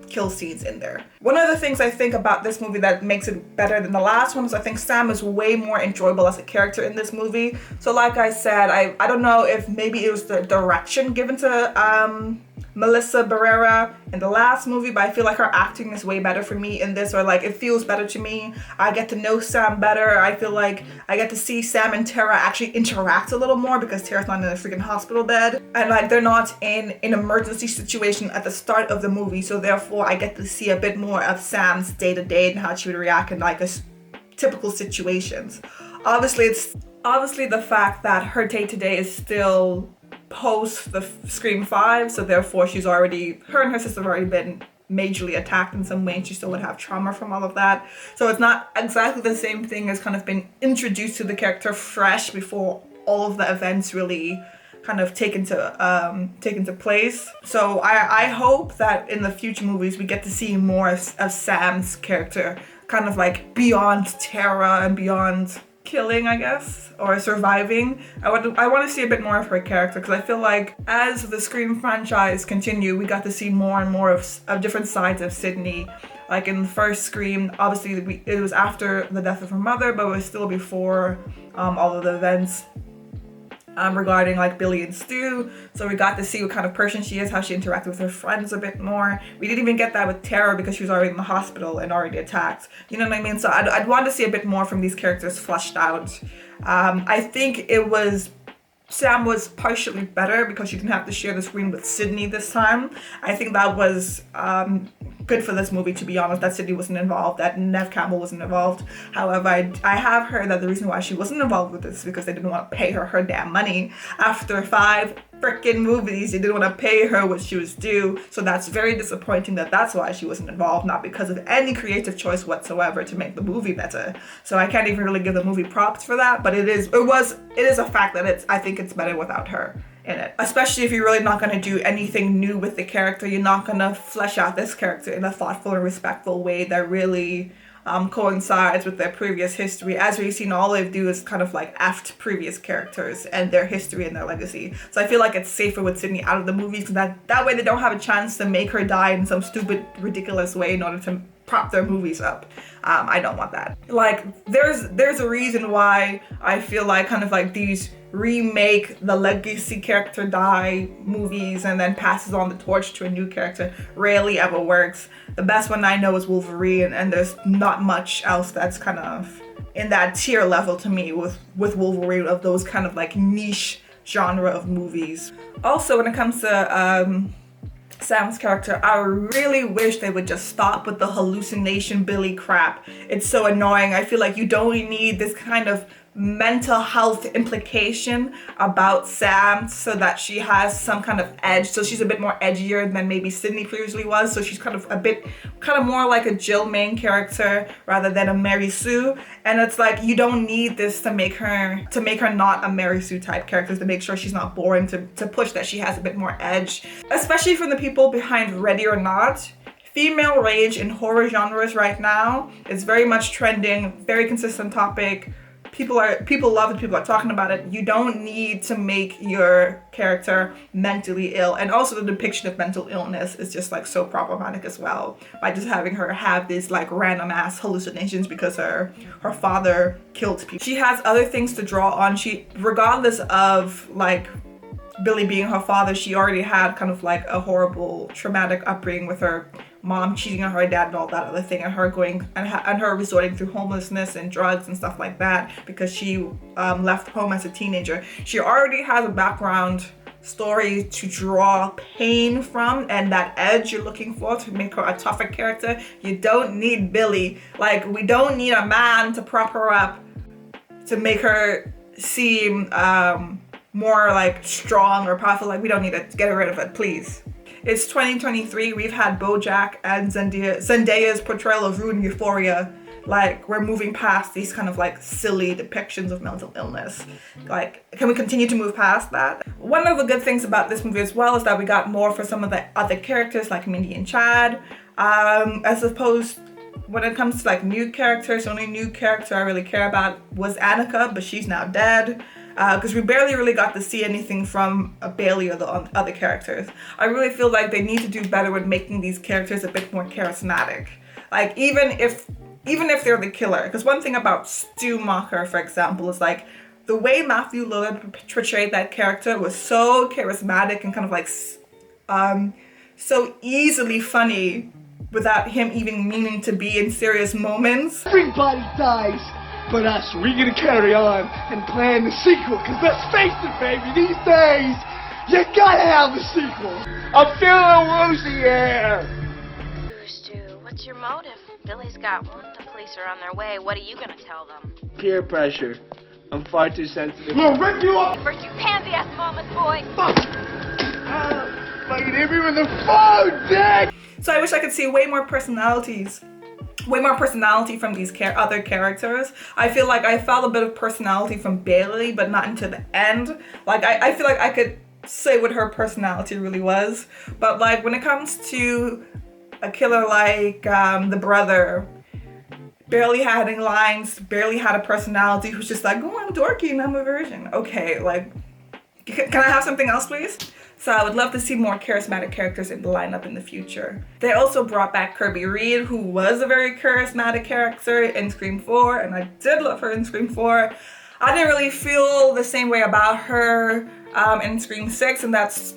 kill scenes in there. One of the things I think about this movie that makes it better than the last one is I think Sam is way more enjoyable as a character in this movie. So like I said, I don't know if maybe it was the direction given to Melissa Barrera in the last movie, but I feel like her acting is way better for me in this, or like it feels better to me. I get to know Sam better. I feel like I get to see Sam and Tara actually interact a little more because Tara's not in a freaking hospital bed, and like they're not in an emergency situation at the start of the movie, so therefore I get to see a bit more of Sam's day-to-day and how she would react in like a typical situations. Obviously the fact that her day-to-day is still post the Scream 5, so therefore her and her sister have already been majorly attacked in some way, and she still would have trauma from all of that. So it's not exactly the same thing as kind of being introduced to the character fresh before all of the events really kind of take into place. So I hope that in the future movies we get to see more of Sam's character, kind of like beyond Tara and beyond killing, I guess, or surviving. I want to see a bit more of her character, because I feel like as the Scream franchise continue, we got to see more and more of different sides of Sydney. Like in the first Scream, obviously it was after the death of her mother, but it was still before all of the events regarding like Billy and Stu. So we got to see what kind of person she is, how she interacted with her friends a bit more. We didn't even get that with Tara because she was already in the hospital and already attacked. You know what I mean? So I'd want to see a bit more from these characters fleshed out. I think Sam was partially better because she didn't have to share the screen with Sydney this time. I think that was good for this movie, to be honest, that Sydney wasn't involved, that Neve Campbell wasn't involved. However, I have heard that the reason why she wasn't involved with this is because they didn't want to pay her damn money. After 5 freaking movies, they didn't want to pay her what she was due. So that's very disappointing that's why she wasn't involved, not because of any creative choice whatsoever to make the movie better. So I can't even really give the movie props for that, but it is a fact that I think it's better without her in it. Especially if you're really not going to do anything new with the character, you're not going to flesh out this character in a thoughtful and respectful way that really coincides with their previous history. As we've seen, all they do is kind of like aft previous characters and their history and their legacy. So I feel like it's safer with Sydney out of the movies, because that way they don't have a chance to make her die in some stupid, ridiculous way in order to prop their movies up. I don't want that. Like, there's a reason why I feel like kind of like these remake the legacy character die movies and then passes on the torch to a new character rarely ever works. The best one I know is Wolverine, and there's not much else that's kind of in that tier level to me with Wolverine, of those kind of like niche genre of movies. Also, when it comes to Sam's character. I really wish they would just stop with the hallucination Billy crap. It's so annoying. I feel like you don't need this kind of mental health implication about Sam so that she has some kind of edge. So she's a bit more edgier than maybe Sydney previously was. So she's kind of more like a Jill main character rather than a Mary Sue. And it's like, you don't need this to make her not a Mary Sue type character, to make sure she's not boring, to push that she has a bit more edge. Especially from the people behind Ready or Not. Female rage in horror genres right now is very much trending, very consistent topic. People love it, people are talking about it. You don't need to make your character mentally ill. And also the depiction of mental illness is just like so problematic as well, by just having her have these like random ass hallucinations because her father killed people. She has other things to draw on. She, regardless of like Billy being her father, she already had kind of like a horrible traumatic upbringing with her mom cheating on her dad and all that other thing, and her going and her resorting through homelessness and drugs and stuff like that because she left home as a teenager. She already has a background story to draw pain from, and that edge you're looking for to make her a tougher character. You don't need Billy. Like, we don't need a man to prop her up to make her seem more like strong or powerful. Like, we don't need it. Get rid of it, please. It's 2023. We've had BoJack and Zendaya's portrayal of Rue in Euphoria. Like, we're moving past these kind of like silly depictions of mental illness. Like, can we continue to move past that? One of the good things about this movie as well is that we got more for some of the other characters like Mindy and Chad. As opposed, when it comes to like new characters, the only new character I really care about was Annika, but she's now dead. Because we barely really got to see anything from Bailey or the other characters. I really feel like they need to do better with making these characters a bit more charismatic. Like, even if they're the killer. Because one thing about Stu Macher, for example, is like the way Matthew Lillard portrayed that character was so charismatic and kind of like so easily funny without him even meaning to be in serious moments. Everybody dies. But us, we're gonna carry on and plan the sequel, cause let's face it, baby, these days, you gotta have a sequel. I'm feeling woozy here. Stu, what's your motive? Billy's got one, the police are on their way. What are you gonna tell them? Peer pressure. I'm far too sensitive. We'll rip you up! First you pansy-ass mama's boy! Fuck! Fucking hit me with the phone, Dick! So I wish I could see way more personality from these other characters. I feel like I felt a bit of personality from Bailey, but not until the end. Like, I feel like I could say what her personality really was. But like, when it comes to a killer like the brother, barely had any lines, barely had a personality, who's just like, oh, I'm dorky and I'm a virgin. Okay, like, can I have something else, please? So I would love to see more charismatic characters in the lineup in the future. They also brought back Kirby Reed, who was a very charismatic character in Scream 4, and I did love her in Scream 4. I didn't really feel the same way about her in Scream 6, and that's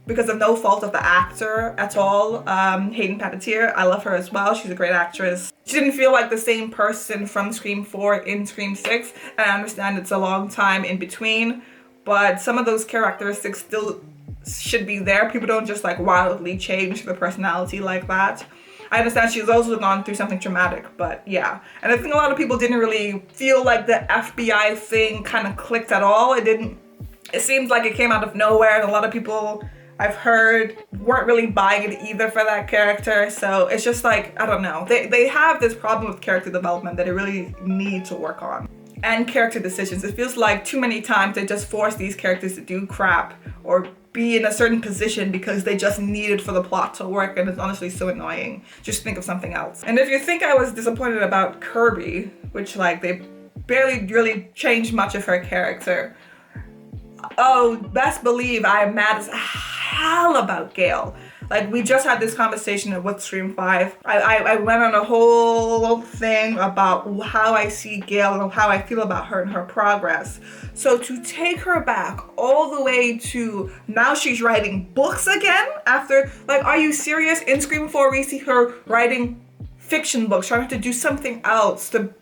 because of no fault of the actor at all. Hayden Panettiere, I love her as well. She's a great actress. She didn't feel like the same person from Scream 4 in Scream 6, and I understand it's a long time in between, but some of those characteristics still should be there. People don't just like wildly change their personality like that. I understand she's also gone through something traumatic, but yeah. And I think a lot of people didn't really feel like the FBI thing kind of clicked at all. It seemed like it came out of nowhere, and a lot of people I've heard weren't really buying it either for that character. So it's just like, I don't know. They have this problem with character development that they really need to work on. And character decisions. It feels like too many times they just force these characters to do crap or be in a certain position because they just need it for the plot to work, and it's honestly so annoying. Just think of something else. And if you think I was disappointed about Kirby, which like they barely really changed much of her character, oh, best believe I am mad as hell about Gail. Like, we just had this conversation with Scream 5. I went on a whole thing about how I see Gail and how I feel about her and her progress. So to take her back all the way to now she's writing books again after, like, are you serious? In Scream 4, we see her writing fiction books, trying to do something else, to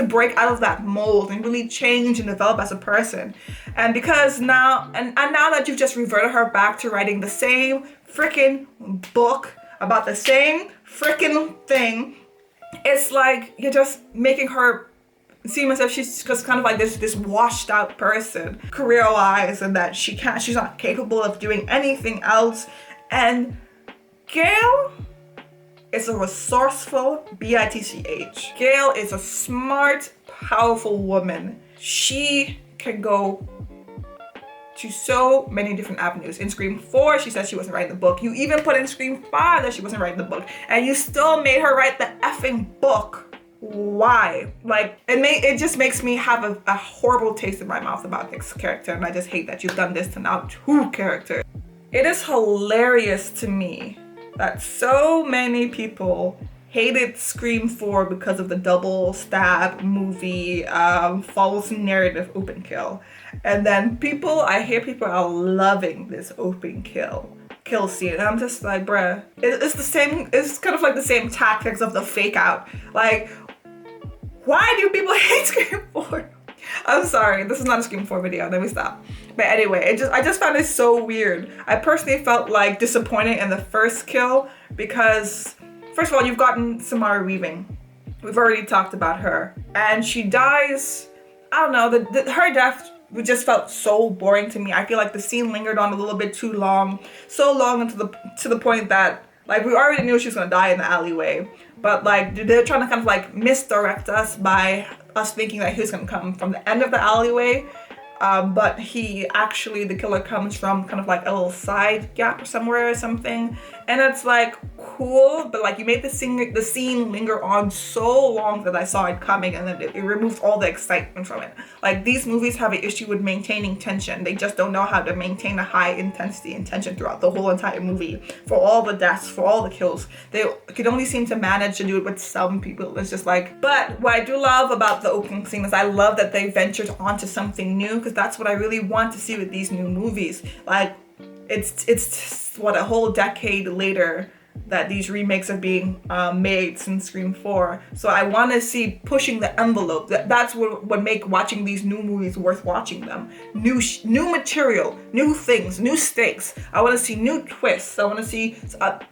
break out of that mold and really change and develop as a person. And because now, and now that you've just reverted her back to writing the same freaking book about the same freaking thing. It's like you're just making her seem as if she's just kind of like this washed out person career-wise, and that she's not capable of doing anything else. And Gail is a resourceful bitch. Gail is a smart, powerful woman. She can go to so many different avenues. In Scream 4, she said she wasn't writing the book. You even put in Scream 5 that she wasn't writing the book, and you still made her write the effing book. Why? Like, it just makes me have a horrible taste in my mouth about this character, and I just hate that you've done this to now 2 characters. It is hilarious to me that so many people hated Scream 4 because of the double stab movie, false narrative open kill. And then I hear people are loving this open kill scene. And I'm just like, bruh, it's kind of like the same tactics of the fake out. Like, why do people hate Scream 4? I'm sorry, this is not a Scream 4 video, let me stop. But anyway, I just found it so weird. I personally felt like disappointed in the first kill because, first of all, you've gotten Samara Weaving. We've already talked about her. And she dies, I don't know, her death just felt so boring to me. I feel like the scene lingered on a little bit too long. So long to the point that, like, we already knew she was gonna die in the alleyway. But like, they're trying to kind of like misdirect us by us thinking that he was gonna come from the end of the alleyway. But the killer comes from kind of like a little side gap or somewhere or something. And it's like, cool, but like you made the scene linger on so long that I saw it coming, and then it removed all the excitement from it. Like, these movies have an issue with maintaining tension. They just don't know how to maintain a high intensity and tension throughout the whole entire movie. For all the deaths, for all the kills, they could only seem to manage to do it with some people. It's just like, but what I do love about the opening scene is I love that they ventured onto something new, because that's what I really want to see with these new movies. Like, it's what, a whole decade later that these remakes are being made since Scream 4. So I want to see pushing the envelope. That's what make watching these new movies worth watching them. New material, new things, new stakes. I want to see new twists. I want to see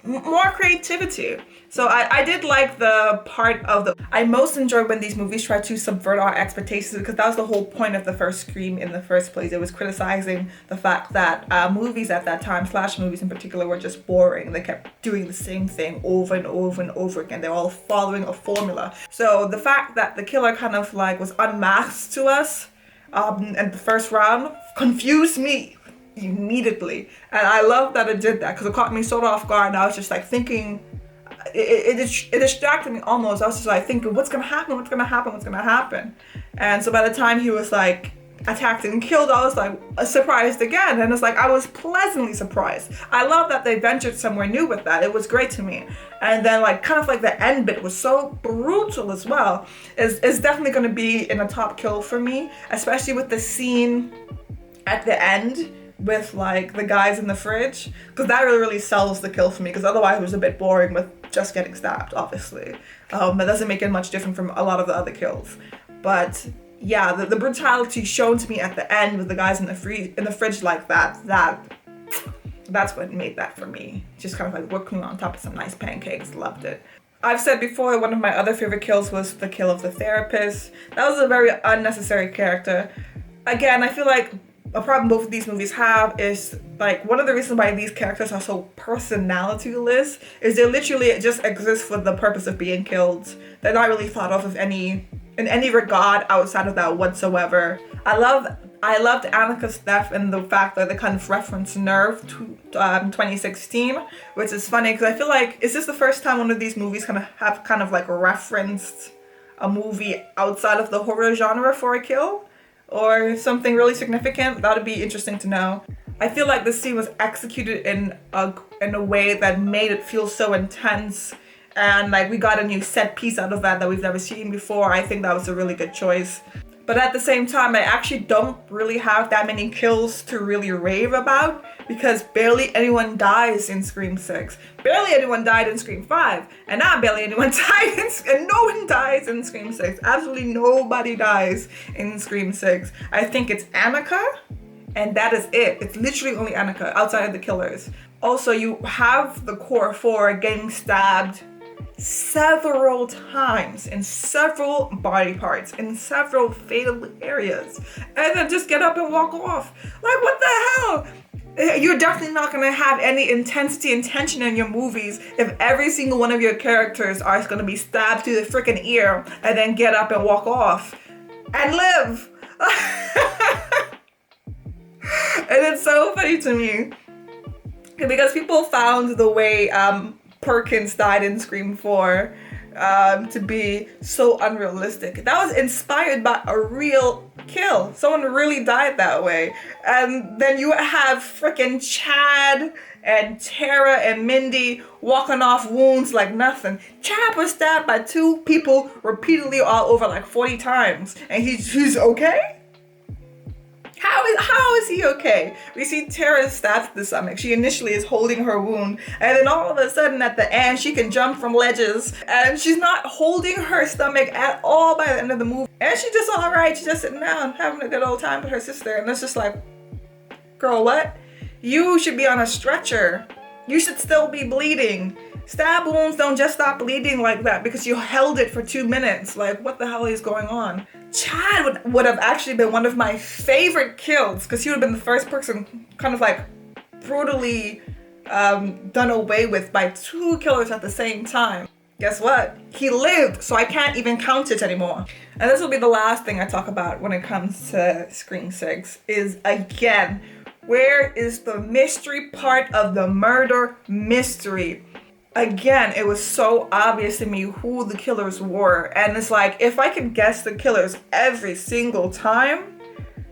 more creativity. So I did like the part of I most enjoy when these movies try to subvert our expectations, because that was the whole point of the first Scream in the first place. It was criticizing the fact that movies at that time, slash movies in particular, were just boring. They kept doing the same thing over and over and over again. They're all following a formula. So the fact that the killer kind of like was unmasked to us in the first round confused me immediately. And I love that it did that, because it caught me sort of off guard, and I was just like thinking, it distracted me almost. I was just like thinking, what's gonna happen? What's gonna happen? What's gonna happen? And so by the time he was like attacked and killed, I was like surprised again. And it's like, I was pleasantly surprised. I love that they ventured somewhere new with that. It was great to me. And then like kind of like the end bit was so brutal as well. It's definitely gonna be in a top kill for me, especially with the scene at the end with like the guys in the fridge, because that really sells the kill for me, because otherwise it was a bit boring with just getting stabbed, obviously. That doesn't make it much different from a lot of the other kills. But yeah, the brutality shown to me at the end with the guys in the fridge like that's what made that for me. Just kind of like working on top of some nice pancakes. Loved it. I've said before, one of my other favorite kills was the kill of the therapist. That was a very unnecessary character. Again, I feel like a problem both of these movies have is, like, one of the reasons why these characters are so personalityless is they literally just exist for the purpose of being killed. They're not really thought of in any regard outside of that whatsoever. I loved Annika's death and the fact that they kind of reference Nerve to 2016, which is funny because I feel like, is this the first time one of these movies have like referenced a movie outside of the horror genre for a kill? Or something really significant? That would be interesting to know. I feel like this scene was executed in a way that made it feel so intense, and like we got a new set piece out of that we've never seen before. I think that was a really good choice. But at the same time, I actually don't really have that many kills to really rave about, because barely anyone dies in Scream 6. Barely anyone died in Scream 5. And now barely anyone died and no one dies in Scream 6. Absolutely nobody dies in Scream 6. I think it's Annika, and that is it. It's literally only Annika outside of the killers. Also, you have the core four getting stabbed several times in several body parts, in several fatal areas, and then just get up and walk off. Like, what the hell? You're definitely not gonna have any intensity and tension in your movies if every single one of your characters are gonna be stabbed through the freaking ear and then get up and walk off and live. And it's so funny to me because people found the way Perkins died in Scream 4 to be so unrealistic. That was inspired by a real kill. Someone really died that way. And then you have freaking Chad and Tara and Mindy walking off wounds like nothing. Chad was stabbed by 2 people repeatedly all over like 40 times. And he's okay? How is he okay? We see Tara stabbed to the stomach. She initially is holding her wound, and then all of a sudden at the end she can jump from ledges, and she's not holding her stomach at all by the end of the movie. And she's just all right. She's just sitting down having a good old time with her sister, and it's just like, girl, what? You should be on a stretcher. You should still be bleeding. Stab wounds don't just stop bleeding like that because you held it for 2 minutes. Like, what the hell is going on? Chad would have actually been one of my favorite kills because he would have been the first person kind of like brutally done away with by 2 killers at the same time. Guess what? He lived, so I can't even count it anymore. And this will be the last thing I talk about when it comes to Scream 6 is, again, where is the mystery part of the murder mystery? Again, it was so obvious to me who the killers were. And it's like, if I could guess the killers every single time,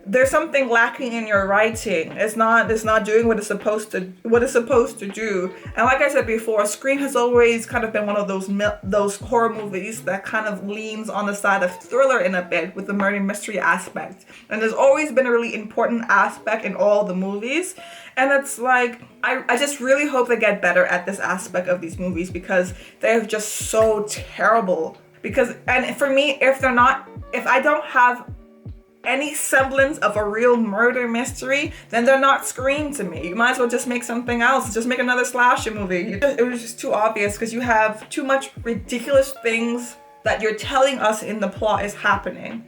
there's something lacking in your writing. It's not doing what it's supposed to do. And like I said before, Scream has always kind of been one of those horror movies that kind of leans on the side of thriller in a bit with the murder mystery aspect. And there's always been a really important aspect in all the movies. And it's like, I just really hope they get better at this aspect of these movies because they're just so terrible. And for me, if I don't have any semblance of a real murder mystery, then they're not Scream to me. You might as well just make something else. Just make another slasher movie. It was just too obvious because you have too much ridiculous things that you're telling us in the plot is happening.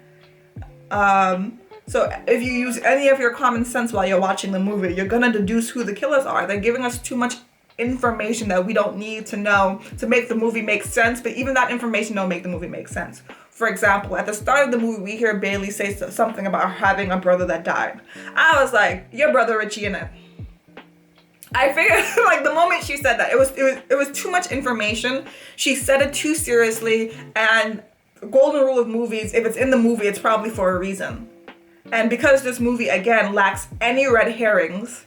So if you use any of your common sense while you're watching the movie, you're gonna deduce who the killers are. They're giving us too much information that we don't need to know to make the movie make sense, but even that information don't make the movie make sense. For example, at the start of the movie, we hear Bailey say something about having a brother that died. I was like, your brother Richie in it. I figured, like, the moment she said that, it was too much information. She said it too seriously, and the golden rule of movies, if it's in the movie, it's probably for a reason. And because this movie, again, lacks any red herrings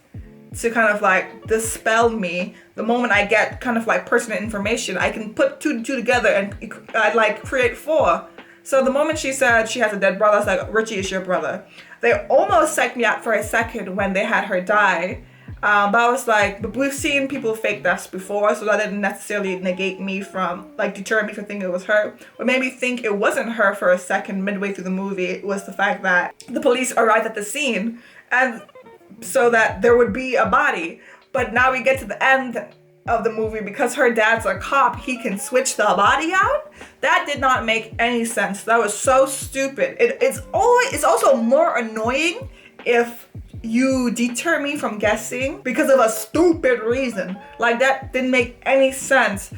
to kind of like dispel me, the moment I get kind of like personal information, I can put 2 and 2 together and I'd like create 4. So the moment she said she has a dead brother, I was like, Richie is your brother. They almost psyched me out for a second when they had her die. But I was like, but we've seen people fake deaths before, so that didn't necessarily negate me from, like, deter me from thinking it was her. What made me think it wasn't her for a second midway through the movie was the fact that the police arrived at the scene, and so that there would be a body. But now we get to the end of the movie, because her dad's a cop, he can switch the body out? That did not make any sense. That was so stupid. It's also more annoying if you deter me from guessing because of a stupid reason. Like, that didn't make any sense.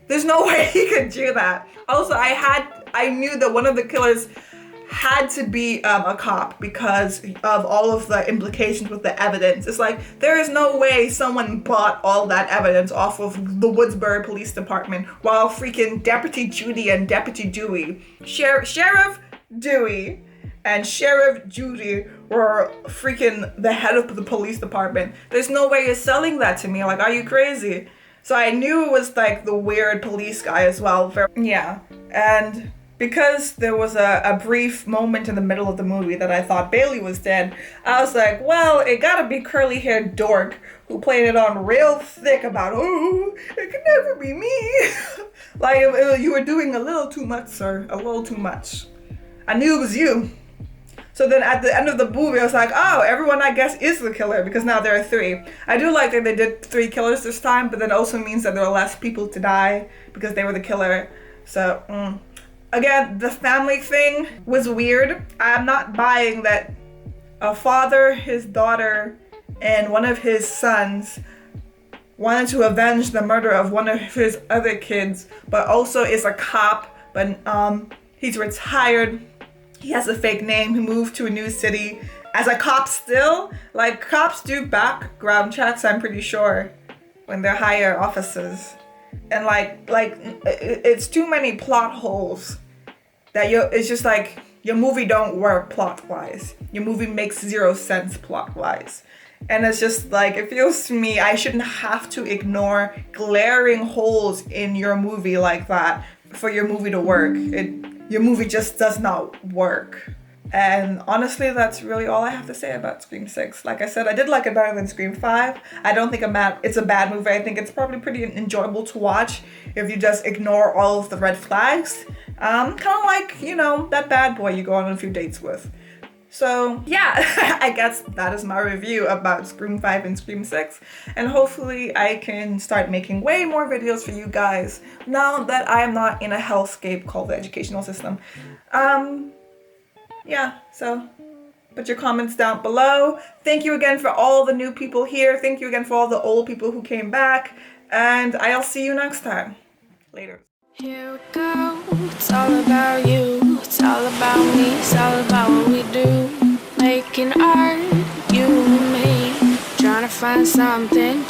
There's no way he could do that. Also, I knew that one of the killers had to be a cop because of all of the implications with the evidence. It's like, there is no way someone bought all that evidence off of the Woodsbury Police Department while freaking Deputy Judy and Deputy Dewey, Sheriff Dewey and Sheriff Judy were freaking the head of the police department. There's no way you're selling that to me. Like, are you crazy? So I knew it was like the weird police guy as well. Yeah, and because there was a brief moment in the middle of the movie that I thought Bailey was dead, I was like, well, it gotta be curly-haired dork who played it on real thick about, oh, it could never be me. Like, you were doing a little too much, sir. A little too much. I knew it was you. So then at the end of the movie, I was like, oh, everyone I guess is the killer because now there are 3. I do like that they did 3 killers this time, but that also means that there are less people to die because they were the killer. So, again, the family thing was weird. I'm not buying that a father, his daughter, and one of his sons wanted to avenge the murder of one of his other kids, but also is a cop, but he's retired. He has a fake name. He moved to a new city as a cop still. Like, cops do background checks, I'm pretty sure, when they're higher officers. And like it's too many plot holes that it's just like your movie don't work plot-wise. Your movie makes 0 sense plot-wise. And it's just like, it feels to me I shouldn't have to ignore glaring holes in your movie like that for your movie to work. Your movie just does not work. And honestly, that's really all I have to say about Scream 6. Like I said, I did like it better than Scream 5. I don't think it's a bad movie. I think it's probably pretty enjoyable to watch if you just ignore all of the red flags. Kind of like, you know, that bad boy you go on a few dates with. So yeah, I guess that is my review about Scream 5 and Scream 6. And hopefully I can start making way more videos for you guys now that I am not in a hellscape called the educational system. Yeah, so put your comments down below. Thank you again for all the new people here. Thank you again for all the old people who came back. And I'll see you next time. Later. Here we go, it's all about you, it's all about me, it's all about what we do. Making art, you and me, trying to find something